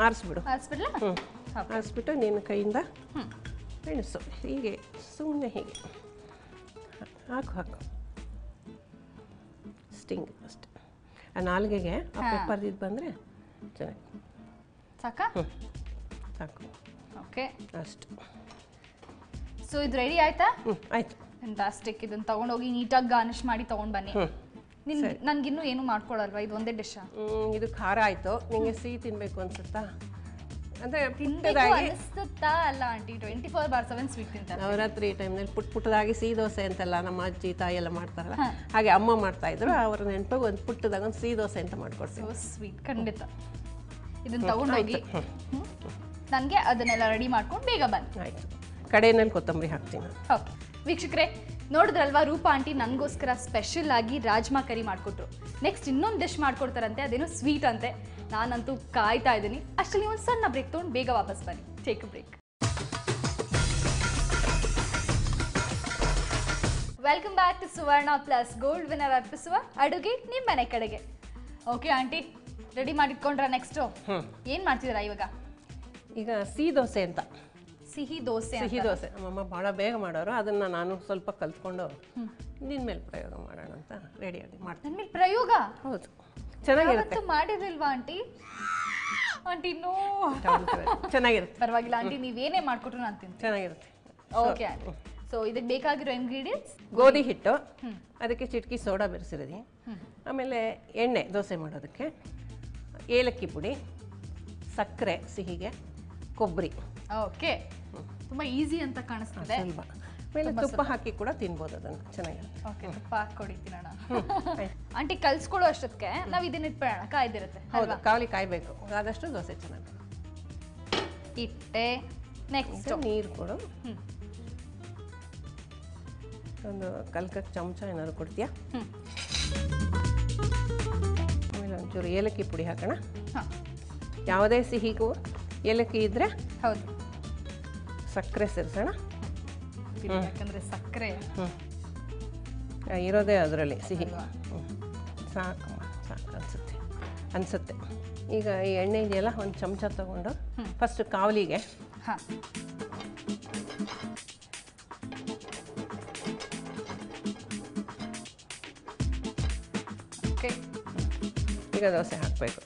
ಆರಿಸ್ಬಿಡು. ಆರಿಸ್ಬಿಟ್ಟು ನಿನ್ನ ಕೈಯಿಂದ ಎಣಿಸು. ಹೀಗೆ ಸುಮ್ಮನೆ ಹೀಗೆ ಹಾಕು ಹಾಕು. ಸ್ಟಿಂಗ್ ಅಷ್ಟೆ. ಆ ನಾಲ್ಗೆಗೆ ಆ ಪೆಪ್ಪರ್ದಿದ್ದು ಬಂದರೆ ಚೆನ್ನಾಗಿ ಸಾಕಾ? ಸಾಕು. ಓಕೆ, ಅಷ್ಟು. ಸೊ ಇದು ರೆಡಿ ಆಯ್ತಾ? ಆಯ್ತು. ಫ್ಯಾಂಟಾಸ್ಟಿಕ್. ಇದನ್ನ ತಗೊಂಡೋಗಿ ನೀಟಾಗಿ ಗಾರ್ನಿಶ್ ಮಾಡಿ ತಗೊಂಡ್ ಬನ್ನಿ. ನನ್ಗಿನ್ನೂ ಏನು ಮಾಡ್ಕೊಳಲ್ವಾ, ಇದು ಒಂದೇ ಡಿಶ್? ಇದು ಖಾರ ಆಯ್ತು, ನಿಮಗೆ ಸಿಹಿ ತಿನ್ಬೇಕು ಅನ್ಸುತ್ತಾ? ಅಂದ್ರೆ ಅನಿಸುತ್ತಾ ಅಲ್ಲ ಆಂಟಿ, 24/7 ಸ್ವೀಟ್ ತಿಂತಾರೆ. ನವರಾತ್ರಿ ಟೈಮ್ನಲ್ಲಿ ಪುಟ್ಟದಾಗಿ ಸಿಹಿ ದೋಸೆ ಅಂತೆಲ್ಲ ನಮ್ಮ ಅಜ್ಜಿ ತಾಯಿ ಎಲ್ಲ ಮಾಡ್ತಾರಲ್ಲ, ಹಾಗೆ ಅಮ್ಮ ಮಾಡ್ತಾ ಇದ್ರು. ಅವ್ರ ನೆನಪಾಗ ಒಂದು ಪುಟ್ಟದಾಗ ಒಂದು ಸಿಹಿ ದೋಸೆ ಅಂತ ಮಾಡ್ಕೊಡ್ತೀವಿ. ಸ್ವೀಟ್ ಖಂಡಿತ. ಇದನ್ನ ತಗೊಂಡೋಗಿ ನನಗೆ ಅದನ್ನೆಲ್ಲ ರೆಡಿ ಮಾಡ್ಕೊಂಡು ಬೇಗ ಬನ್ನಿ. ಆಯ್ತು, ಕಡೆಯಲ್ಲಿ ಕೊತ್ತಂಬರಿ ಹಾಕ್ತೀನಿ. ಓಕೆ ವೀಕ್ಷಕರೇ, ನೋಡಿದ್ರಲ್ವಾ ರೂಪಾ ಆಂಟಿ ನನಗೋಸ್ಕರ ಸ್ಪೆಷಲ್ ಆಗಿ ರಾಜ್ಮಾ ಕರಿ ಮಾಡಿಕೊಟ್ರು. ನೆಕ್ಸ್ಟ್ ಇನ್ನೊಂದು ಡಿಶ್ ಮಾಡ್ಕೊಡ್ತಾರಂತೆ, ಅದೇನೋ ಸ್ವೀಟ್ ಅಂತೆ. ನಾನಂತೂ ಕಾಯ್ತಾ ಇದ್ದೀನಿ. ಅಷ್ಟರಲ್ಲಿ ಒಂದು ಸಣ್ಣ ಬ್ರೇಕ್ ತೊಗೊಂಡು ಬೇಗ ವಾಪಸ್ ಬನ್ನಿ. Take a break. Welcome back to Suvarna plus gold winner ಅರ್ಪಿಸುವ ಅಡುಗೆ ನಿಮ್ಮನೆ ಕಡೆಗೆ. ಓಕೆ ಆಂಟಿ, ರೆಡಿ ಮಾಡಿಟ್ಕೊಂಡ್ರ? ನೆಕ್ಸ್ಟು ಏನು ಮಾಡ್ತಿದ್ದೀರಾ ಇವಾಗ? ಈಗ ಸಿಹಿ ದೋಸೆ ಅಂತ. ಸಿಹಿ ದೋಸೆ? ಸಿಹಿ ದೋಸೆ ನಮ್ಮಮ್ಮ ಭಾಳ ಬೇಗ ಮಾಡೋರು, ಅದನ್ನು ನಾನು ಸ್ವಲ್ಪ ಕಲ್ತ್ಕೊಂಡು ನಿನ್ನ ಮೇಲೆ ಪ್ರಯೋಗ ಮಾಡೋಣ ಅಂತ ರೆಡಿಯಾಗಿ ಮಾಡ್ತೀನಿ. ನನ್ನ ಮೇಲೆ ಪ್ರಯೋಗ? ಹೌದು, ಚೆನ್ನಾಗಿರುತ್ತೆ. ಮಾಡಿರಲಿಲ್ವಾ ಆಂಟಿ? ಆಂಟಿ ನೋ, ಚೆನ್ನಾಗಿರುತ್ತೆ. ಪರವಾಗಿಲ್ಲ ಆಂಟಿ, ನೀವೇನೇ ಮಾಡ್ಕೊಟ್ರು ನಾನು ತಿಂತೀನಿ. ಚೆನ್ನಾಗಿರುತ್ತೆ. Okay aunty. ಸೊ ಇದಕ್ಕೆ ಬೇಕಾಗಿರೋ ಇಂಗ್ರೀಡಿಯೆಂಟ್ಸ್: ಗೋಧಿ ಹಿಟ್ಟು, ಅದಕ್ಕೆ ಚಿಟಕಿ ಸೋಡಾ ಬೆರೆಸಿರೋದು, ಆಮೇಲೆ ಎಣ್ಣೆ ದೋಸೆ ಮಾಡೋದಕ್ಕೆ, ಏಲಕ್ಕಿ ಪುಡಿ, ಸಕ್ಕರೆ ಸಿಹಿಗೆ, ಕೊಬ್ಬರಿ. ಓಕೆ, ತುಂಬ ಈಸಿ ಅಂತ ಕಾಣಿಸ್ತದೆ. ಸ್ವಲ್ಪ ಆಮೇಲೆ ತುಪ್ಪ ಹಾಕಿ ಕೂಡ ತಿನ್ಬೋದು ಅದನ್ನು, ಚೆನ್ನಾಗಿರುತ್ತೆ. ಓಕೆ, ತುಪ್ಪ ಹಾಕಿ ತಿನ್ನೋಣ. ಆಂಟಿ ಕಲ್ಸ್ಕೊಳ್ಳೋ ಅಷ್ಟೊತ್ತಿಗೆ ನಾವು ಇದನ್ನ ಇಟ್ಬಿಡೋಣ, ಕಾಯ್ದಿರುತ್ತೆ. ಹೌದು, ಕಾವಲಿ ಕಾಯಬೇಕು, ಆದಷ್ಟು ದೋಸೆ ಚೆನ್ನಾಗಿ ಇಟ್ಟೆ. ನೆಕ್ಸ್ಟ್ ನೀರು ಕೊಡು. ಒಂದು ಕಲ್ಕಕ್ಕೆ ಚಮಚ ಏನಾದ್ರು ಕೊಡ್ತೀಯಾ? ಆಮೇಲೆ ಒಂಚೂರು ಏಲಕ್ಕಿ ಪುಡಿ ಹಾಕೋಣ. ಯಾವುದೇ ಸಿಹಿಗೂ ಏಲಕ್ಕಿ ಇದ್ರೆ ಹೌದು, ಸಕ್ಕರೆ ಸೇರಿಸೋಣ. ಯಾಕಂದ್ರೆ ಸಕ್ಕರೆ ಇರೋದೇ ಅದರಲ್ಲಿ ಸಿಹಿ. ಸಾಕು ಸಾಕು ಅನಿಸುತ್ತೆ. ಈಗ ಈ ಎಣ್ಣೆ ಇದೆಯಲ್ಲ, ಒಂದು ಚಮಚ ತಗೊಂಡು ಫಸ್ಟ್ ಕಾವಲಿಗೆ ಓಕೆ, ಈಗ ದೋಸೆ ಹಾಕಬೇಕು.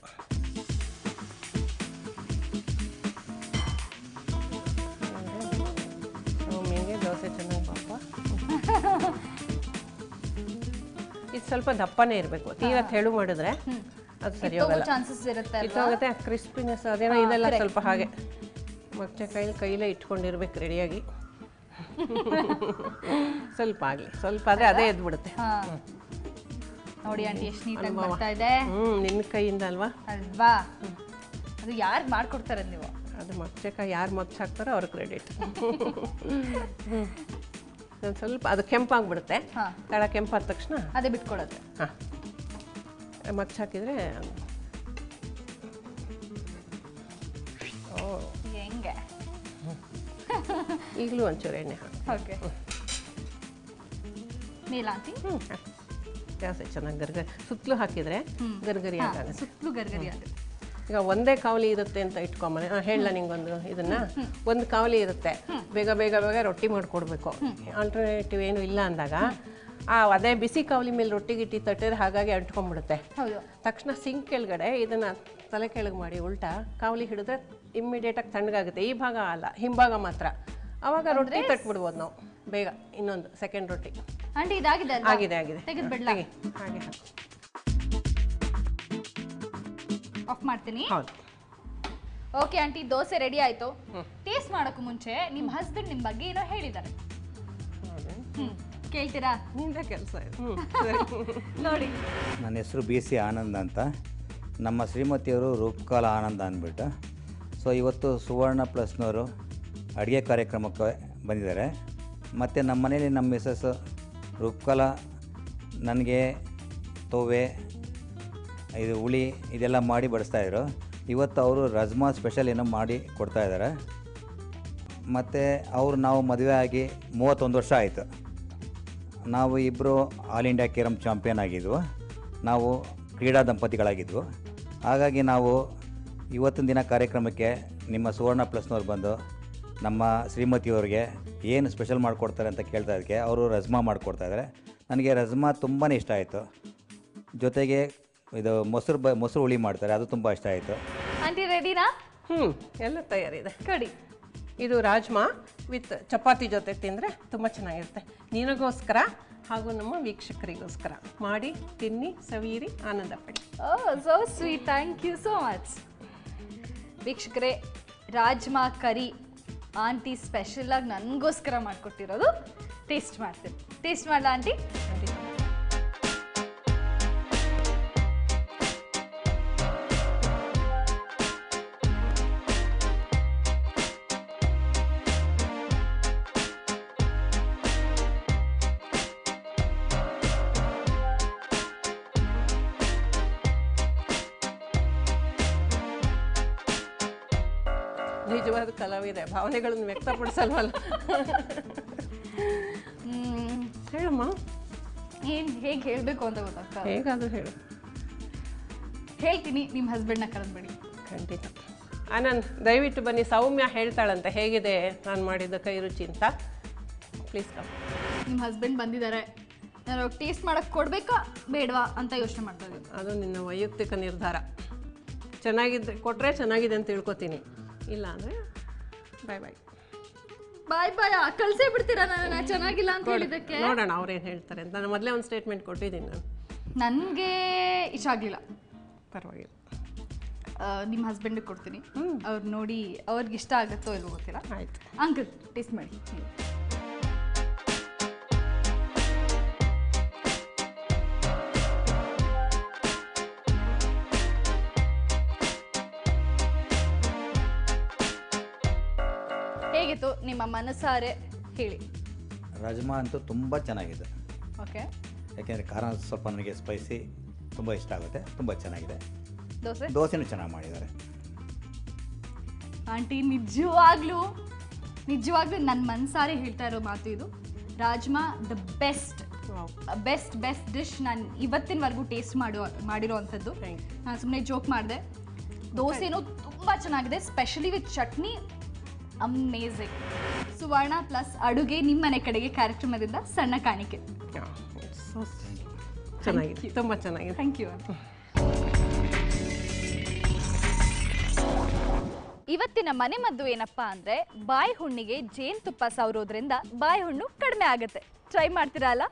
ಸೌಮ್ಯಂಗೆ ದೋಸೆ ಚೆನ್ನಾಗಿ ಪಾಪ. ಇದು ಸ್ವಲ್ಪ ದಪ್ಪನೇ ಇರಬೇಕು, ತೀರಾ ತೆಳು ಮಾಡಿದ್ರೆ ಅದು ಸರಿ ಹೋಗಲ್ಲ, ಚಾನ್ಸಸ್ ಇರುತ್ತೆ. ಕಿತ್ತೋಗುತ್ತೆ. ಕ್ರಿಸ್ಪಿನೆಸ್ ಅದೇನೋ ಇದೆಲ್ಲ ಸ್ವಲ್ಪ ಹಾಗೆ ಮತ್ತೆ ಕೈಲೇ ಇಟ್ಕೊಂಡಿರ್ಬೇಕು ರೆಡಿಯಾಗಿ. ಸ್ವಲ್ಪ ಆಗಲಿ, ಸ್ವಲ್ಪ ಆದರೆ ಅದೇ ಎದ್ಬಿಡುತ್ತೆ. ನೋಡಿ ಆಂಟಿ ಎಷ್ಟು ನೀಟಾಗಿ ಬರ್ತಾ ಇದೆ. ನಿನ್ನ ಕೈಯಿಂದ ಅಲ್ವಾ? ಅಲ್ವಾ, ಅದು ಯಾರು ಮಾಡ್ಕೊಡ್ತಾರೆ ನೀವು? ಅದು ಮಚ್ಚಕಾಯಿ ಯಾರು ಮಚ್ಚ ಹಾಕ್ತಾರೋ ಅವ್ರ ಕ್ರೆಡಿಟ್. ಒಂದು ಸ್ವಲ್ಪ ಅದು ಕೆಂಪಾಗ್ಬಿಡುತ್ತೆ, ತಳ ಕೆಂಪಾದ ತಕ್ಷಣ ಅದೇ ಬಿಟ್ಕೊಡುತ್ತೆ. ಹಾಂ, ಮಚ್ಚ ಹಾಕಿದರೆ ಹೆಂಗೆ? ಈಗಲೂ ಒಂಚೂರು ಎಣ್ಣೆ ಹಾಕಿ. ಓಕೆ, ಮೇಲಾಂತಿ ಜಾಸ್ತಿ ಚೆನ್ನಾಗಿ ಗರ್ಗರಿ ಸುತ್ತಲೂ ಹಾಕಿದರೆ ಗರ್ಗರಿ ಆಗುತ್ತೆ. ಸುತ್ತಲೂ ಗರ್ಗರಿ ಆಗುತ್ತೆ. ಈಗ ಒಂದೇ ಕಾವಲಿ ಇರುತ್ತೆ ಅಂತ ಇಟ್ಕೊಂಬನೆ ಹೇಳ ನಿಂಗೊಂದು ಇದನ್ನ. ಒಂದು ಕಾವಲಿ ಇರುತ್ತೆ, ಬೇಗ ಬೇಗ ಬೇಗ ರೊಟ್ಟಿ ಮಾಡಿಕೊಡ್ಬೇಕು, ಆಲ್ಟರ್ನೇಟಿವ್ ಏನು ಇಲ್ಲ ಅಂದಾಗ ಅದೇ ಬಿಸಿ ಕಾವಲಿ ಮೇಲೆ ರೊಟ್ಟಿ ಗಿಟ್ಟಿ ತಟ್ಟಿದ್ರೆ ಹಾಗಾಗಿ ಅಂಟ್ಕೊಂಡ್ಬಿಡುತ್ತೆ. ತಕ್ಷಣ ಸಿಂಕ್ ಕೆಳಗಡೆ ಇದನ್ನ ತಲೆ ಕೆಳಗೆ ಮಾಡಿ ಉಲ್ಟಾ ಕಾವಲಿ ಹಿಡಿದ್ರೆ ಇಮ್ಮಿಡಿಯೇಟಾಗಿ ತಣ್ಣಗಾಗುತ್ತೆ. ಈ ಭಾಗ ಅಲ್ಲ, ಹಿಂಭಾಗ ಮಾತ್ರ. ಆವಾಗ ರೊಟ್ಟಿ ತಟ್ಬಿಡ್ಬೋದು ನಾವು ಬೇಗ. ಇನ್ನೊಂದು ಸೆಕೆಂಡ್ ರೊಟ್ಟಿ ಆಂಟಿ ಇದಾಗಿದೆ? ಆಗಿದೆ ಆಗಿದೆ. ಹಾಗೆ ಆಫ್ ಮಾಡ್ತೀನಿ. ಹೌದು. ಓಕೆ ಆಂಟಿ, ದೋಸೆ ರೆಡಿ ಆಯ್ತು. ಟೇಸ್ಟ್ ಮಾಡೋಕ್ಕೂ ಮುಂಚೆ ನಿಮ್ಮ ಹಸ್ಬೆಂಡ್ ನಿಮ್ಮ ಬಗ್ಗೆ ಏನೋ ಹೇಳಿದ್ದಾರೆ, ಕೇಳ್ತೀರಾ? ನಿಂದ ಕೆಲಸ ನೋಡಿ. ನನ್ನ ಹೆಸರು BC ಆನಂದ್ ಅಂತ, ನಮ್ಮ ಶ್ರೀಮತಿಯವರು ರೂಪಕಲಾ ಆನಂದ್ ಅಂದ್ಬಿಟ್ಟು. ಸೊ ಇವತ್ತು ಸುವರ್ಣ ಪ್ಲಸ್ನವರು ಅಡುಗೆ ಕಾರ್ಯಕ್ರಮಕ್ಕೆ ಬಂದಿದ್ದಾರೆ. ಮತ್ತು ನಮ್ಮ ಮನೇಲಿ ನಮ್ಮ ಮಿಸಸ್ ರೂಪಕಲಾ ನನಗೆ ತೋವೆ ಇದು ಹುಳಿ ಇದೆಲ್ಲ ಮಾಡಿ ಬಡಿಸ್ತಾಯಿದ್ರು. ಇವತ್ತು ಅವರು ರಜ್ಮಾ ಸ್ಪೆಷಲ್ ಏನೋ ಮಾಡಿ ಕೊಡ್ತಾಯಿದ್ದಾರೆ. ಮತ್ತು ನಾವು ಮದುವೆ ಆಗಿ 31 ವರ್ಷ ಆಯಿತು. ನಾವು ಇಬ್ಬರು ಆಲ್ ಇಂಡಿಯಾ ಕೇರಮ್ ಚಾಂಪಿಯನ್ ಆಗಿದ್ವು. ನಾವು ಕ್ರೀಡಾ ದಂಪತಿಗಳಾಗಿದ್ವು. ಹಾಗಾಗಿ ನಾವು ಇವತ್ತಿನ ದಿನ ಕಾರ್ಯಕ್ರಮಕ್ಕೆ ನಿಮ್ಮ ಸುವರ್ಣ ಪ್ಲಸ್ನವ್ರು ಬಂದು ನಮ್ಮ ಶ್ರೀಮತಿಯವ್ರಿಗೆ ಏನು ಸ್ಪೆಷಲ್ ಮಾಡಿಕೊಡ್ತಾರೆ ಅಂತ ಕೇಳ್ತಾ ಇದಕ್ಕೆ ಅವರು ರಜ್ಮಾ ಮಾಡಿಕೊಡ್ತಾಯಿದ್ದಾರೆ. ನನಗೆ ರಜ್ಮಾ ತುಂಬಾ ಇಷ್ಟ ಆಯಿತು. ಜೊತೆಗೆ ಇದು ಮೊಸರು ಹುಳಿ ಮಾಡ್ತಾರೆ, ಅದು ತುಂಬ ಇಷ್ಟ ಆಯಿತು. ಆಂಟಿ ರೆಡಿನಾ? ಎಲ್ಲ ತಯಾರಿದೆ. ಕೊಡಿ. ಇದು ರಾಜ್ಮಾ, ವಿತ್ ಚಪಾತಿ ಜೊತೆ ತಿಂದರೆ ತುಂಬ ಚೆನ್ನಾಗಿರುತ್ತೆ. ನಿನಗೋಸ್ಕರ ಹಾಗೂ ನಮ್ಮ ವೀಕ್ಷಕರಿಗೋಸ್ಕರ ಮಾಡಿ ತಿನ್ನಿ, ಸವಿಯಿರಿ, ಆನಂದ ಪಡಿ. So sweet, thank you so much. ವೀಕ್ಷಕರೇ, ರಾಜ್ಮಾ ಕರಿ ಆಂಟಿ ಸ್ಪೆಷಲಾಗಿ ನನಗೋಸ್ಕರ ಮಾಡಿಕೊಟ್ಟಿರೋದು. ಟೇಸ್ಟ್ ಮಾಡ್ತೀನಿ. ಟೇಸ್ಟ್ ಮಾಡಲಾ ಆಂಟಿ? ನಿಜವಾದ ಕಲಾವಿದೆ, ಭಾವನೆಗಳನ್ನು ವ್ಯಕ್ತಪಡಿಸಲ್ವಲ್ಲ. ಹೇಳಮ್ಮ, ಹೇಗೆ ಹೇಳಬೇಕು ಅಂತ ಗೊತ್ತಾಗ್ತಾ. ಹೇಗಾದರೂ ಹೇಳು. ಹೇಳ್ತೀನಿ, ನಿಮ್ಮ ಹಸ್ಬೆಂಡ್ನ ಕರೆದ್ಬಿಡಿ. ಖಂಡಿತ. ಆನಂದ್, ದಯವಿಟ್ಟು ಬನ್ನಿ. ಸೌಮ್ಯ ಹೇಳ್ತಾಳಂತೆ ಹೇಗಿದೆ ನಾನು ಮಾಡಿದ ಕೈ ರುಚಿ ಅಂತ. Please come. ನಿಮ್ಮ ಹಸ್ಬೆಂಡ್ ಬಂದಿದ್ದಾರೆ, ನಾನು ಟೇಸ್ಟ್ ಮಾಡೋಕ್ಕೆ ಕೊಡಬೇಕಾ ಬೇಡವಾ ಅಂತ ಯೋಚನೆ ಮಾಡ್ತಾ ಇದ್ದೀನಿ. ಅದು ನಿನ್ನ ವೈಯಕ್ತಿಕ ನಿರ್ಧಾರ. ಚೆನ್ನಾಗಿದ್ದೆ ಕೊಟ್ಟರೆ ಚೆನ್ನಾಗಿದೆ ಅಂತ ತಿಳ್ಕೊತೀನಿ, ಇಲ್ಲ ಅಂದರೆ ಬಾಯ್ ಬಾಯ್. ಬಾಯ್ ಬಾಯ್ ಕಳ್ಸೇ ಬಿಡ್ತೀರಾ ನಾನು ಚೆನ್ನಾಗಿಲ್ಲ ಅಂತ ಹೇಳಿದ್ದಕ್ಕೆ? ನೋಡೋಣ ಅವ್ರೇನು ಹೇಳ್ತಾರೆ ಅಂತ. ನಾನು ಮೊದಲೇ ಒಂದು ಸ್ಟೇಟ್ಮೆಂಟ್ ಕೊಟ್ಟಿದ್ದೀನಿ. ನನಗೆ ಇಷ್ಟ ಆಗಲಿಲ್ಲ. ಪರವಾಗಿಲ್ಲ, ನಿಮ್ಮ ಹಸ್ಬೆಂಡಿಗೆ ಕೊಡ್ತೀನಿ. ಅವ್ರು ನೋಡಿ ಅವ್ರಿಗೆ ಇಷ್ಟ ಆಗುತ್ತೋ ಇಲ್ವೋ ಗೊತ್ತಿಲ್ಲ. ಆಯಿತು. ಅಂಕಲ್, ಟೇಸ್ಟ್ ಮಾಡಿ. ಹೇಗಿತ್ತು ನಿಮ್ಮ ಮನಸಾರೆ ಹೇಳಿ. ರಾಜ್ಮಾ ಅಂತೂ ತುಂಬ ಚೆನ್ನಾಗಿದೆ. ಓಕೆ. ಯಾಕೆಂದರೆ ಖಾರ ಸ್ವಲ್ಪ ನನಗೆ ಸ್ಪೈಸಿ ತುಂಬ ಇಷ್ಟ ಆಗುತ್ತೆ. ತುಂಬ ಚೆನ್ನಾಗಿದೆ. ದೋಸೆನೂ ಚೆನ್ನಾಗಿ ಮಾಡಿದ್ದಾರೆ. ಆಂಟಿ, ನಿಜವಾಗ್ಲೂ ನನ್ನ ಮನಸಾರೆ ಹೇಳ್ತಾ ಇರೋ ಮಾತು ಇದು. ರಾಜ್ಮಾ ದ ಬೆಸ್ಟ್ ಡಿಶ್ ನಾನು ಇವತ್ತಿನವರೆಗೂ ಟೇಸ್ಟ್ ಮಾಡಿರೋ ಅಂಥದ್ದು. ನಾನು ಸುಮ್ಮನೆ ಜೋಕ್ ಮಾಡಿದೆ. ದೋಸೆನೂ ತುಂಬ ಚೆನ್ನಾಗಿದೆ, specially with chutney. Amazing. Suvarna Plus ಅಡುಗೆ ನಿಮ್ಮ ಮನೆ ಕಡೆಗೆ ಕಾರ್ಯಕ್ರಮದಿಂದ ಸಣ್ಣ ಕಾಣಿಕೆ. ಚೆನ್ನಾಗಿದೆ, ತುಂಬ ಚೆನ್ನಾಗಿದೆ. Thank you. ಇವತ್ತಿನ ಮನೆ ಮದ್ದು ಏನಪ್ಪಾ ಅಂದರೆ, ಬಾಯಿ ಹುಣ್ಣಿಗೆ ಜೇನುತುಪ್ಪ ಸವರೋದ್ರಿಂದ ಬಾಯಿ ಹುಣ್ಣು ಕಡಿಮೆ ಆಗುತ್ತೆ. ಟ್ರೈ ಮಾಡ್ತೀರಾ ಅಲ್ಲ?